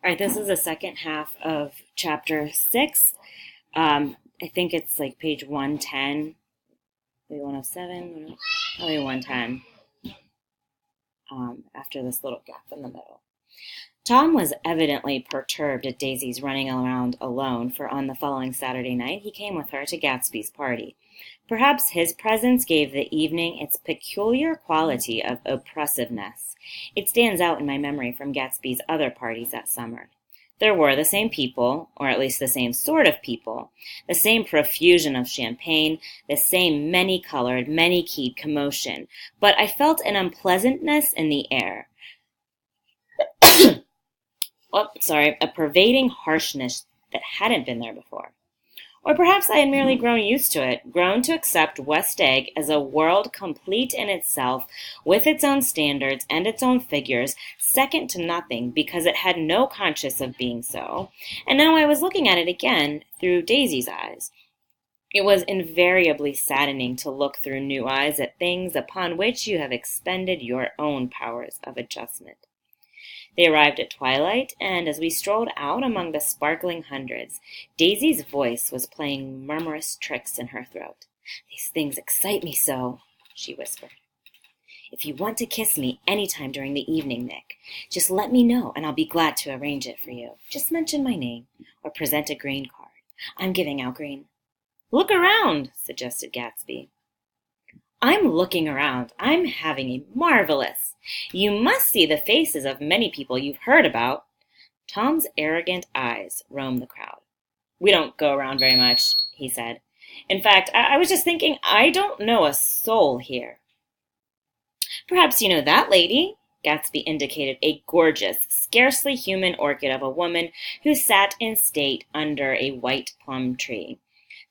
All right, this is the second half of chapter 6. I think it's like page 110, maybe 107, probably 110, after this little gap in the middle. Tom was evidently perturbed at Daisy's running around alone, for on the following Saturday night he came with her to Gatsby's party. Perhaps his presence gave the evening its peculiar quality of oppressiveness. It stands out in my memory from Gatsby's other parties that summer. There were the same people, or at least the same sort of people, the same profusion of champagne, the same many-colored, many-keyed commotion, but I felt an unpleasantness in the air. A pervading harshness that hadn't been there before. Or perhaps I had merely grown used to it, grown to accept West Egg as a world complete in itself, with its own standards and its own figures, second to nothing because it had no conscience of being so, and now I was looking at it again through Daisy's eyes. It was invariably saddening to look through new eyes at things upon which you have expended your own powers of adjustment. They arrived at twilight, and as we strolled out among the sparkling hundreds, Daisy's voice was playing murmurous tricks in her throat. "These things excite me so," she whispered. "If you want to kiss me any time during the evening, Nick, just let me know, and I'll be glad to arrange it for you. Just mention my name, or present a green card. I'm giving out green." "Look around," suggested Gatsby. "I'm looking around. I'm having a marvelous. You must see the faces of many people you've heard about." Tom's arrogant eyes roamed the crowd. "We don't go around very much," he said. "In fact, I was just thinking I don't know a soul here." "Perhaps you know that lady." Gatsby indicated a gorgeous, scarcely human orchid of a woman who sat in state under a white plum tree.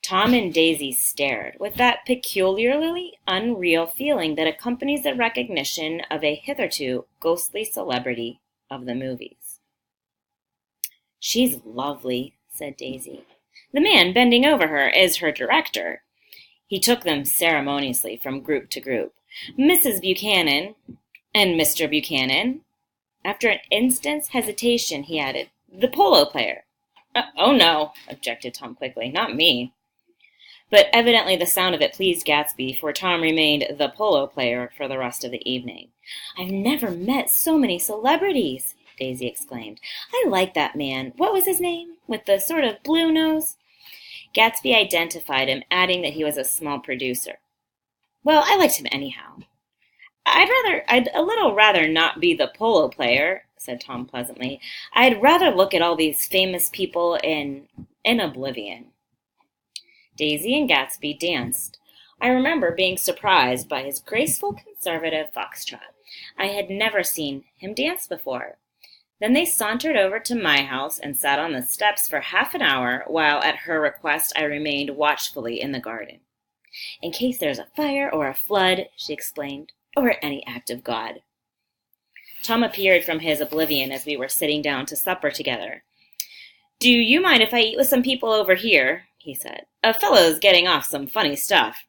Tom and Daisy stared, with that peculiarly unreal feeling that accompanies the recognition of a hitherto ghostly celebrity of the movies. "She's lovely," said Daisy. "The man bending over her is her director." He took them ceremoniously from group to group. "Mrs. Buchanan and Mr. Buchanan." After an instant's hesitation, he added, "The polo player." "Oh, no," objected Tom quickly. "Not me." But evidently the sound of it pleased Gatsby, for Tom remained the polo player for the rest of the evening. "I've never met so many celebrities," Daisy exclaimed. "I like that man. What was his name? With the sort of blue nose?" Gatsby identified him, adding that he was a small producer. "Well, I liked him anyhow." I'd a little rather not be the polo player," said Tom pleasantly. "I'd rather look at all these famous people in oblivion." Daisy and Gatsby danced. I remember being surprised by his graceful conservative foxtrot. I had never seen him dance before. Then they sauntered over to my house and sat on the steps for half an hour, while at her request I remained watchfully in the garden. "In case there's a fire or a flood," she explained, "or any act of God." Tom appeared from his oblivion as we were sitting down to supper together. "Do you mind if I eat with some people over here?" he said. "A fellow's getting off some funny stuff."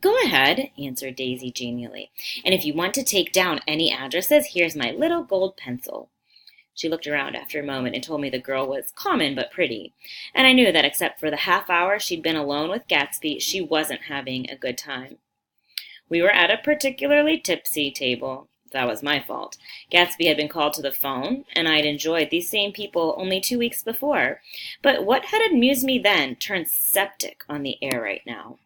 "Go ahead," answered Daisy genially. "And if you want to take down any addresses, here's my little gold pencil." She looked around after a moment and told me the girl was common but pretty, and I knew that except for the half hour she'd been alone with Gatsby, she wasn't having a good time. We were at a particularly tipsy table. That was my fault. Gatsby had been called to the phone, and I'd enjoyed these same people only 2 weeks before. But what had amused me then turned septic on the air right now.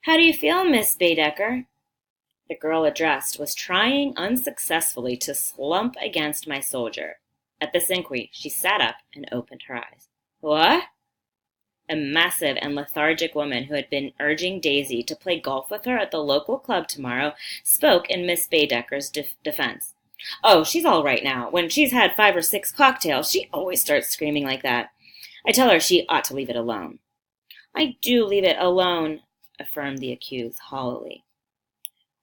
"How do you feel, Miss Baedeker?" The girl addressed was trying unsuccessfully to slump against my soldier. At this inquiry, she sat up and opened her eyes. "What?" A massive and lethargic woman who had been urging Daisy to play golf with her at the local club tomorrow spoke in Miss Baedeker's defense. "Oh, she's all right now. When she's had 5 or 6 cocktails, she always starts screaming like that. I tell her she ought to leave it alone." "I do leave it alone," affirmed the accused hollowly.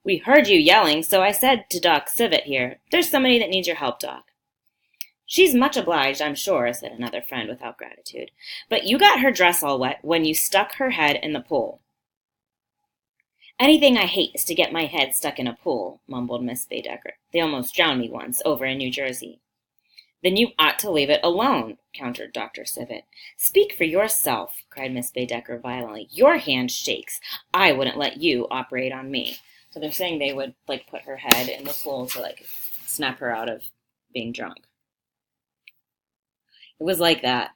"We heard you yelling, so I said to Doc Civet here, 'There's somebody that needs your help, Doc.'" "She's much obliged, I'm sure," said another friend without gratitude. "But you got her dress all wet when you stuck her head in the pool." "Anything I hate is to get my head stuck in a pool," mumbled Miss Baedeker. "They almost drowned me once, over in New Jersey." Then you ought to leave it alone, countered Dr. Civet. Speak for yourself, cried Miss Baedeker violently. Your hand shakes. I wouldn't let you operate on me. So they're saying they would put her head in the pool to snap her out of being drunk. It was like that.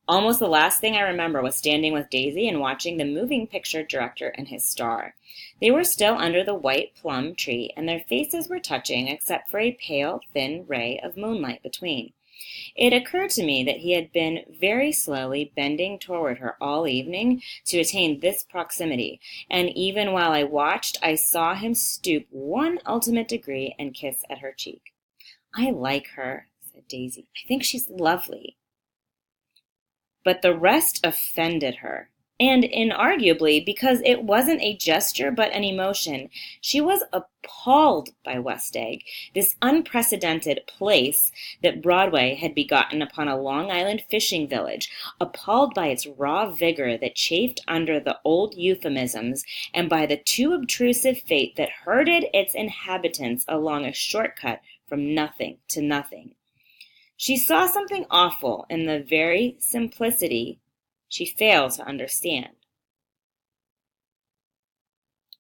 Almost the last thing I remember was standing with Daisy and watching the moving picture director and his star. They were still under the white plum tree, and their faces were touching except for a pale, thin ray of moonlight between. It occurred to me that he had been very slowly bending toward her all evening to attain this proximity, and even while I watched, I saw him stoop one ultimate degree and kiss at her cheek. I like her, said Daisy. I think she's lovely. But the rest offended her, and inarguably because it wasn't a gesture but an emotion. She was appalled by West Egg, this unprecedented place that Broadway had begotten upon a Long Island fishing village, appalled by its raw vigor that chafed under the old euphemisms, and by the too obtrusive fate that herded its inhabitants along a shortcut from nothing to nothing. She saw something awful in the very simplicity she failed to understand.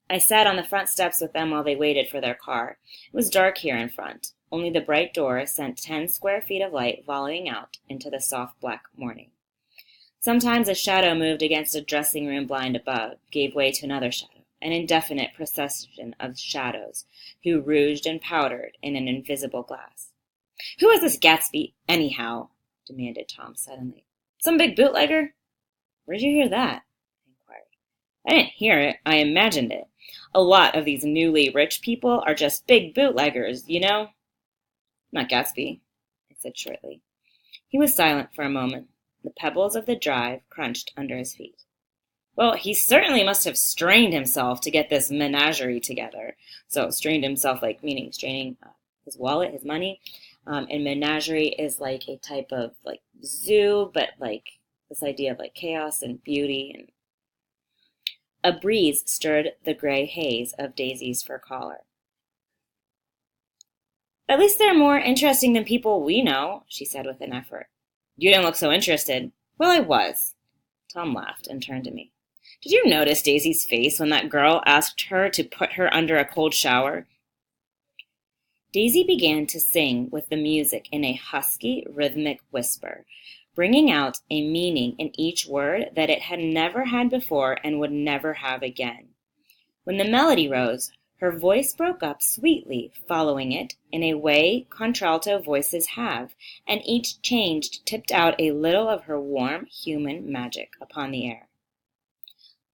I sat on the front steps with them while they waited for their car. It was dark here in front. Only the bright door sent 10 square feet of light volleying out into the soft black morning. Sometimes a shadow moved against a dressing room blind above, gave way to another shadow, an indefinite procession of shadows, who rouged and powdered in an invisible glass. "Who is this Gatsby, anyhow?" demanded Tom suddenly. "Some big bootlegger?" "Where'd you hear that?" I inquired. "I didn't hear it. I imagined it. A lot of these newly rich people are just big bootleggers, you know." "Not Gatsby," I said shortly. He was silent for a moment. The pebbles of the drive crunched under his feet. "Well, he certainly must have strained himself to get this menagerie together." So strained himself, meaning straining his wallet, his money. And menagerie is like a type of zoo, but this idea of chaos and beauty. And a breeze stirred the gray haze of Daisy's fur collar. "At least they're more interesting than people we know," she said with an effort. "You didn't look so interested." "Well, I was." Tom laughed and turned to me. "Did you notice Daisy's face when that girl asked her to put her under a cold shower?" Daisy began to sing with the music in a husky, rhythmic whisper, bringing out a meaning in each word that it had never had before and would never have again. When the melody rose, her voice broke up sweetly, following it, in a way contralto voices have, and each change tipped out a little of her warm, human magic upon the air.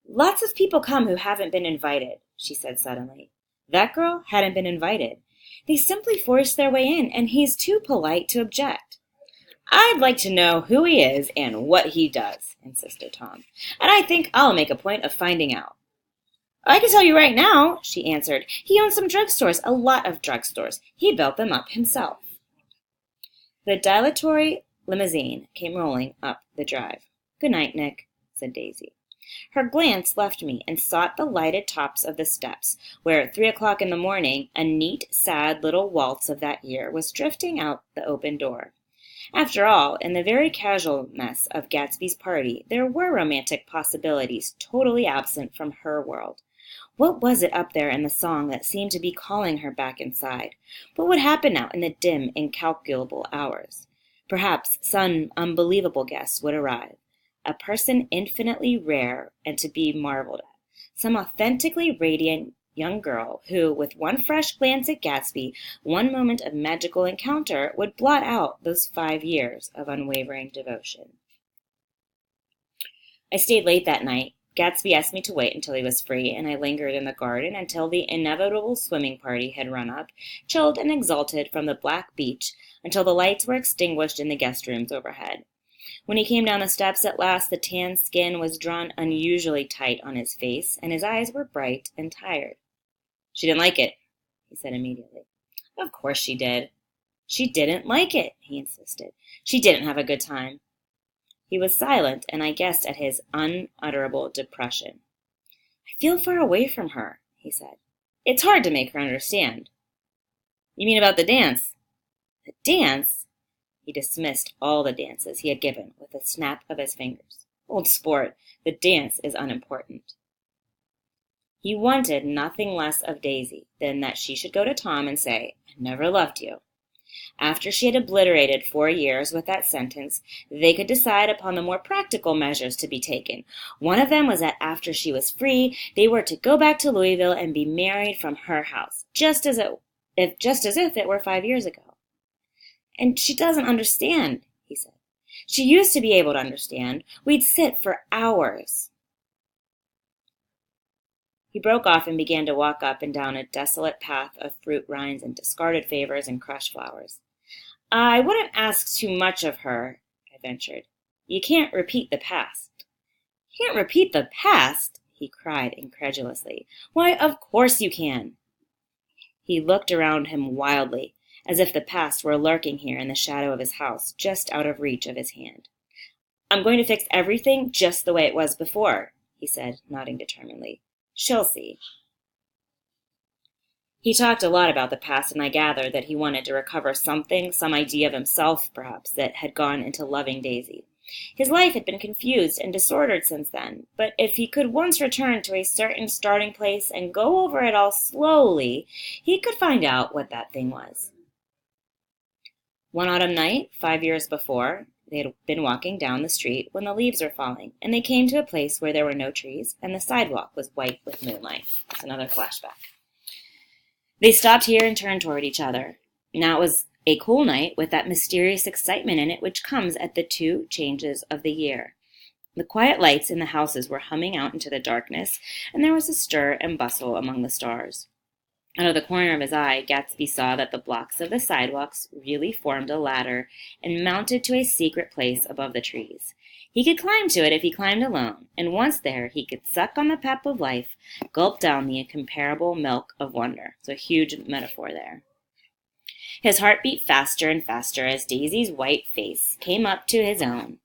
"Lots of people come who haven't been invited," she said suddenly. That girl hadn't been invited. They simply forced their way in, and he's too polite to object. "I'd like to know who he is and what he does," insisted Tom, "and I think I'll make a point of finding out." "I can tell you right now," she answered. "He owns some drugstores, a lot of drugstores. He built them up himself." The dilatory limousine came rolling up the drive. "Good night, Nick," said Daisy. Her glance left me and sought the lighted tops of the steps, where at 3 o'clock in the morning a neat, sad little waltz of that year was drifting out the open door. After all, in the very casualness of Gatsby's party, there were romantic possibilities totally absent from her world. What was it up there in the song that seemed to be calling her back inside? What would happen now in the dim, incalculable hours? Perhaps some unbelievable guest would arrive. A person infinitely rare and to be marveled at. Some authentically radiant young girl who, with one fresh glance at Gatsby, one moment of magical encounter, would blot out those 5 years of unwavering devotion. I stayed late that night. Gatsby asked me to wait until he was free, and I lingered in the garden until the inevitable swimming party had run up, chilled and exalted from the black beach, until the lights were extinguished in the guest rooms overhead. When he came down the steps at last, the tan skin was drawn unusually tight on his face, and his eyes were bright and tired. "She didn't like it," he said immediately. "Of course she did." "She didn't like it," he insisted. "She didn't have a good time." He was silent, and I guessed at his unutterable depression. "I feel far away from her," he said. "It's hard to make her understand." "You mean about the dance?" "The dance?" He dismissed all the dances he had given with a snap of his fingers. Old sport, the dance is unimportant. He wanted nothing less of Daisy than that she should go to Tom and say, "I never loved you." After she had obliterated 4 years with that sentence, they could decide upon the more practical measures to be taken. One of them was that after she was free, they were to go back to Louisville and be married from her house, just as if it were 5 years ago. "And she doesn't understand," he said. "She used to be able to understand. We'd sit for hours." He broke off and began to walk up and down a desolate path of fruit rinds and discarded favors and crushed flowers. "I wouldn't ask too much of her," I ventured. "You can't repeat the past." "Can't repeat the past?" he cried incredulously. "Why, of course you can." He looked around him wildly, as if the past were lurking here in the shadow of his house, just out of reach of his hand. "I'm going to fix everything just the way it was before," he said, nodding determinedly. "She'll see." He talked a lot about the past, and I gathered that he wanted to recover something, some idea of himself, perhaps, that had gone into loving Daisy. His life had been confused and disordered since then, but if he could once return to a certain starting place and go over it all slowly, he could find out what that thing was. One autumn night, 5 years before, they had been walking down the street when the leaves were falling, and they came to a place where there were no trees, and the sidewalk was white with moonlight. That's another flashback. They stopped here and turned toward each other. Now it was a cool night with that mysterious excitement in it which comes at the 2 changes of the year. The quiet lights in the houses were humming out into the darkness, and there was a stir and bustle among the stars. Out of the corner of his eye, Gatsby saw that the blocks of the sidewalks really formed a ladder and mounted to a secret place above the trees. He could climb to it if he climbed alone, and once there he could suck on the pep of life, gulp down the incomparable milk of wonder. It's a huge metaphor there. His heart beat faster and faster as Daisy's white face came up to his own.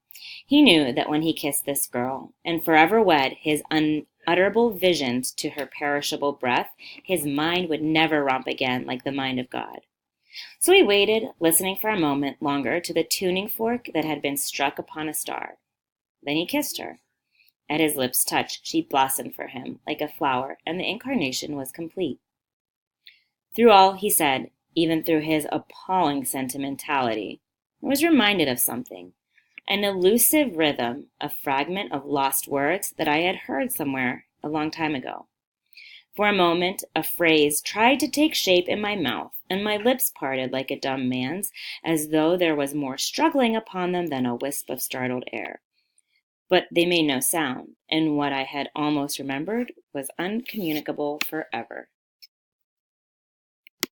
He knew that when he kissed this girl, and forever wed his unutterable visions to her perishable breath, his mind would never romp again like the mind of God. So he waited, listening for a moment longer to the tuning fork that had been struck upon a star. Then he kissed her. At his lips' touch, she blossomed for him like a flower, and the incarnation was complete. Through all he said, even through his appalling sentimentality, I was reminded of something, an elusive rhythm, a fragment of lost words that I had heard somewhere a long time ago. For a moment, a phrase tried to take shape in my mouth, and my lips parted like a dumb man's, as though there was more struggling upon them than a wisp of startled air. But they made no sound, and what I had almost remembered was uncommunicable forever.